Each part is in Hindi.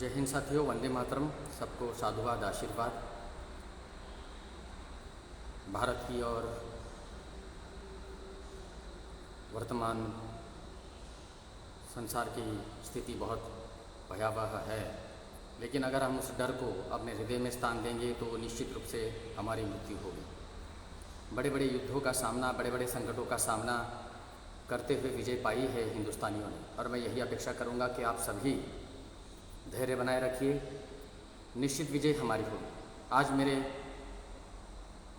जय हिंद साथियों, वंदे मातरम। सबको साधुवाद, आशीर्वाद। भारत की और वर्तमान संसार की स्थिति बहुत भयावह है, लेकिन अगर हम उस डर को अपने हृदय में स्थान देंगे तो निश्चित रूप से हमारी मृत्यु होगी। बड़े बड़े युद्धों का सामना, बड़े बड़े संकटों का सामना करते हुए विजय पाई है हिंदुस्तानियों ने, और मैं यही अपेक्षा करूंगा कि आप सभी धैर्य बनाए रखिए। निश्चित विजय हमारी होगी। आज मेरे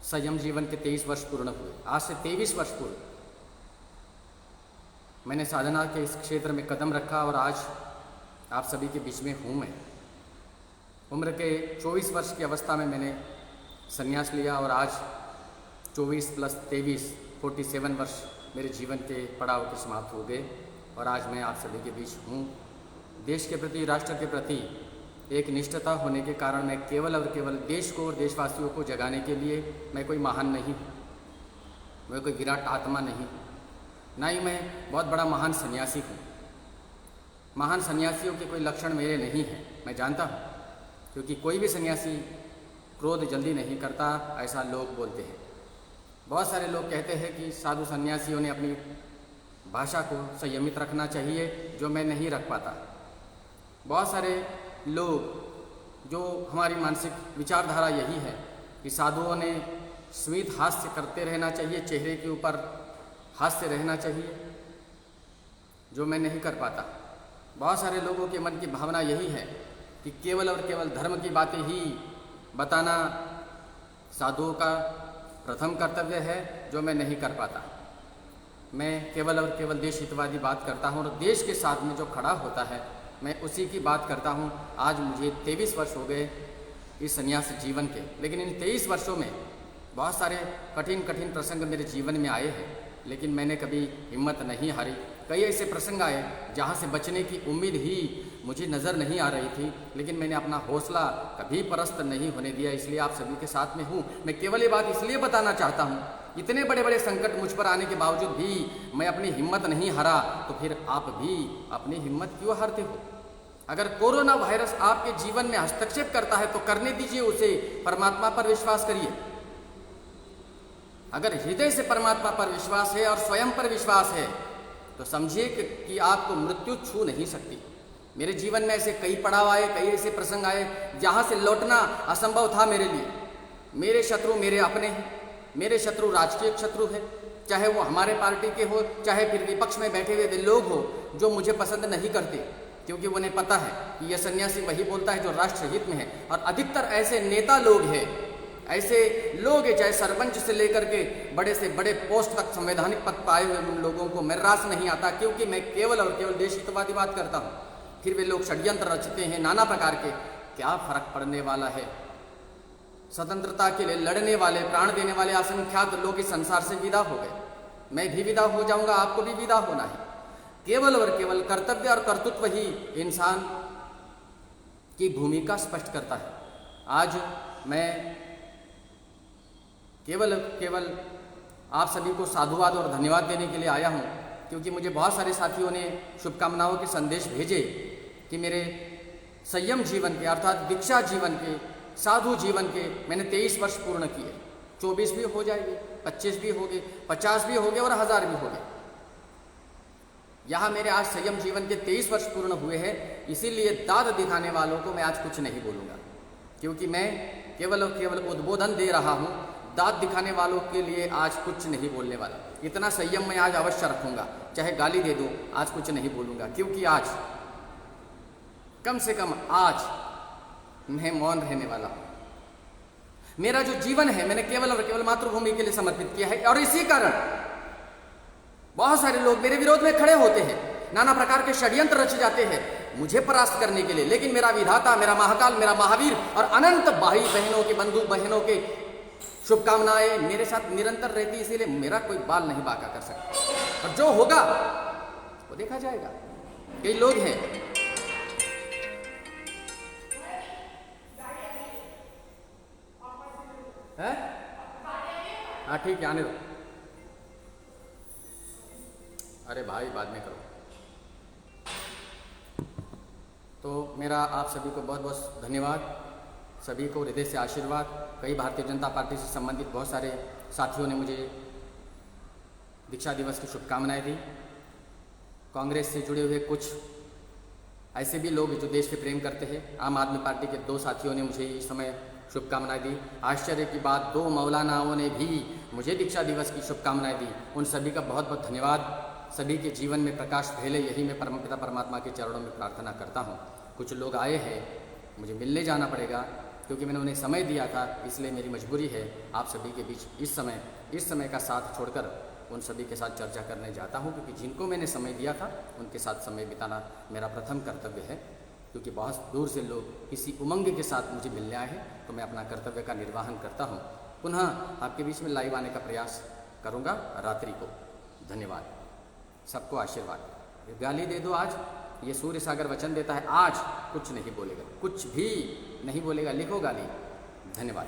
संयम जीवन के 23 वर्ष पूर्ण हुए। आज से 23 वर्ष पूर्व मैंने साधना के इस क्षेत्र में कदम रखा और आज आप सभी के बीच में हूँ मैं। उम्र के 24 वर्ष की अवस्था में मैंने संन्यास लिया और आज 24 + 23 47 वर्ष मेरे जीवन के पड़ाव के समाप्त हो गए और आज मैं आप सभी के बीच हूँ। देश के प्रति, राष्ट्र के प्रति एक निष्ठता होने के कारण मैं केवल और केवल देश को और देशवासियों को जगाने के लिए, मैं कोई महान नहीं, मैं कोई विराट आत्मा नहीं, ना ही मैं बहुत बड़ा महान सन्यासी हूँ। महान सन्यासियों के कोई लक्षण मेरे नहीं हैं, मैं जानता हूँ, क्योंकि कोई भी सन्यासी क्रोध जल्दी नहीं करता, ऐसा लोग बोलते हैं। बहुत सारे लोग कहते हैं कि साधु सन्यासियों ने अपनी भाषा को संयमित रखना चाहिए, जो मैं नहीं रख पाता। बहुत सारे लोग, जो हमारी मानसिक विचारधारा यही है कि साधुओं ने स्मित हास्य करते रहना चाहिए, चेहरे के ऊपर हास्य रहना चाहिए, जो मैं नहीं कर पाता। बहुत सारे लोगों के मन की भावना यही है कि केवल और केवल धर्म की बातें ही बताना साधुओं का प्रथम कर्तव्य है, जो मैं नहीं कर पाता। मैं केवल और केवल देश हितवादी बात करता हूँ और देश के साथ में जो खड़ा होता है मैं उसी की बात करता हूँ। आज मुझे 23 वर्ष हो गए इस संन्यास जीवन के, लेकिन इन 23 वर्षों में बहुत सारे कठिन कठिन प्रसंग मेरे जीवन में आए हैं, लेकिन मैंने कभी हिम्मत नहीं हारी। कई ऐसे प्रसंग आए जहाँ से बचने की उम्मीद ही मुझे नज़र नहीं आ रही थी, लेकिन मैंने अपना हौसला कभी पस्त नहीं होने दिया। इसलिए आप सभी के साथ में हूँ। मैं केवल ये बात इसलिए बताना चाहता हूँ, इतने बड़े बड़े संकट मुझ पर आने के बावजूद भी मैं अपनी हिम्मत नहीं हारा, तो फिर आप भी अपनी हिम्मत क्यों हारते हो? अगर कोरोना वायरस आपके जीवन में हस्तक्षेप करता है तो करने दीजिए उसे, परमात्मा पर विश्वास करिए। अगर हृदय से परमात्मा पर विश्वास है और स्वयं पर विश्वास है तो समझिए कि आपको मृत्यु छू नहीं सकती। मेरे जीवन में ऐसे कई पड़ाव आए, कई ऐसे प्रसंग आए जहाँ से लौटना असंभव था मेरे लिए। मेरे शत्रु मेरे अपने हैं, मेरे शत्रु राजकीय शत्रु है, चाहे वो हमारे पार्टी के हो, चाहे फिर विपक्ष में बैठे हुए लोग हो जो मुझे पसंद नहीं करते, क्योंकि उन्हें पता है कि यह सन्यासी वही बोलता है जो राष्ट्र हित में है। और अधिकतर ऐसे नेता लोग हैं, ऐसे लोग हैं, चाहे सरपंच से लेकर के बड़े से बड़े पोस्ट तक संवैधानिक पद पाए हुए उन लोगों को मैं रास नहीं आता, क्योंकि मैं केवल और केवल देश हितवादी बात करता हूँ। फिर वे लोग षड्यंत्र रचते हैं नाना प्रकार के। क्या फर्क पड़ने वाला है? स्वतंत्रता के लिए लड़ने वाले, प्राण देने वाले असंख्यात लोग इस संसार से विदा हो गए। मैं भी विदा हो जाऊंगा, आपको भी विदा होना है। केवल और केवल कर्तव्य और कर्तृत्व ही इंसान की भूमिका स्पष्ट करता है। आज मैं केवल आप सभी को साधुवाद और धन्यवाद देने के लिए आया हूँ, क्योंकि मुझे बहुत सारे साथियों ने शुभकामनाओं के संदेश भेजे कि मेरे संयम जीवन के, अर्थात दीक्षा जीवन के, साधु जीवन के मैंने 23 वर्ष पूर्ण किए। 24 भी हो जाएंगे, 25 भी हो गए, 50 भी हो गए और 1000 भी हो गए। यहाँ मेरे आज संयम जीवन के 23 वर्ष पूर्ण हुए हैं। इसीलिए दाद दिखाने वालों को मैं आज कुछ नहीं बोलूँगा, क्योंकि मैं केवल और केवल उद्बोधन दे रहा हूँ। दाद दिखाने वालों के लिए आज कुछ नहीं बोलने वाला। इतना संयम मैं आज अवश्य रखूँगा, चाहे गाली दे दूँ, आज कुछ नहीं बोलूँगा, क्योंकि आज कम से कम आज मैं मौन रहने वाला हूँ। मेरा जो जीवन है मैंने केवल और केवल मातृभूमि के लिए समर्पित किया है, और इसी कारण बहुत सारे लोग मेरे विरोध में खड़े होते हैं, नाना प्रकार के षड्यंत्र रचे जाते हैं मुझे परास्त करने के लिए। लेकिन मेरा विधाता, मेरा महाकाल, मेरा महावीर और अनंत भाई बहनों के, बंधु बहनों के शुभकामनाएं मेरे साथ निरंतर रहती, इसीलिए मेरा कोई बाल नहीं बांका कर सकता। और जो होगा वो देखा जाएगा। कई लोग हैं है? हाँ ठीक है, आने दो। अरे भाई बाद में करो। तो मेरा आप सभी को बहुत बहुत धन्यवाद, सभी को हृदय से आशीर्वाद। कई भारतीय जनता पार्टी से संबंधित बहुत सारे साथियों ने मुझे दीक्षा दिवस की शुभकामनाएं दी। कांग्रेस से जुड़े हुए कुछ ऐसे भी लोग जो देश के प्रेम करते हैं, आम आदमी पार्टी के 2 साथियों ने मुझे इस समय शुभकामनाएं दी। आश्चर्य की बात, 2 मौलानाओं ने भी मुझे दीक्षा दिवस की शुभकामनाएं दी। उन सभी का बहुत बहुत धन्यवाद। सभी के जीवन में प्रकाश फैले, यही मैं परमपिता परमात्मा के चरणों में प्रार्थना करता हूँ। कुछ लोग आए हैं, मुझे मिलने जाना पड़ेगा क्योंकि मैंने उन्हें समय दिया था, इसलिए मेरी मजबूरी है आप सभी के बीच इस समय का साथ छोड़कर उन सभी के साथ चर्चा करने जाता हूँ, क्योंकि जिनको मैंने समय दिया था उनके साथ समय बिताना मेरा प्रथम कर्तव्य है। क्योंकि बहुत दूर से लोग किसी उमंग के साथ मुझे मिलने आए हैं, तो मैं अपना कर्तव्य का निर्वहन करता हूँ। पुनः आपके बीच में लाइव आने का प्रयास करूँगा रात्रि को। धन्यवाद, सबको आशीर्वाद। गाली दे दो आज, ये सूर्य सागर वचन देता है, आज कुछ नहीं बोलेगा, कुछ भी नहीं बोलेगा, लिखो गाली। धन्यवाद।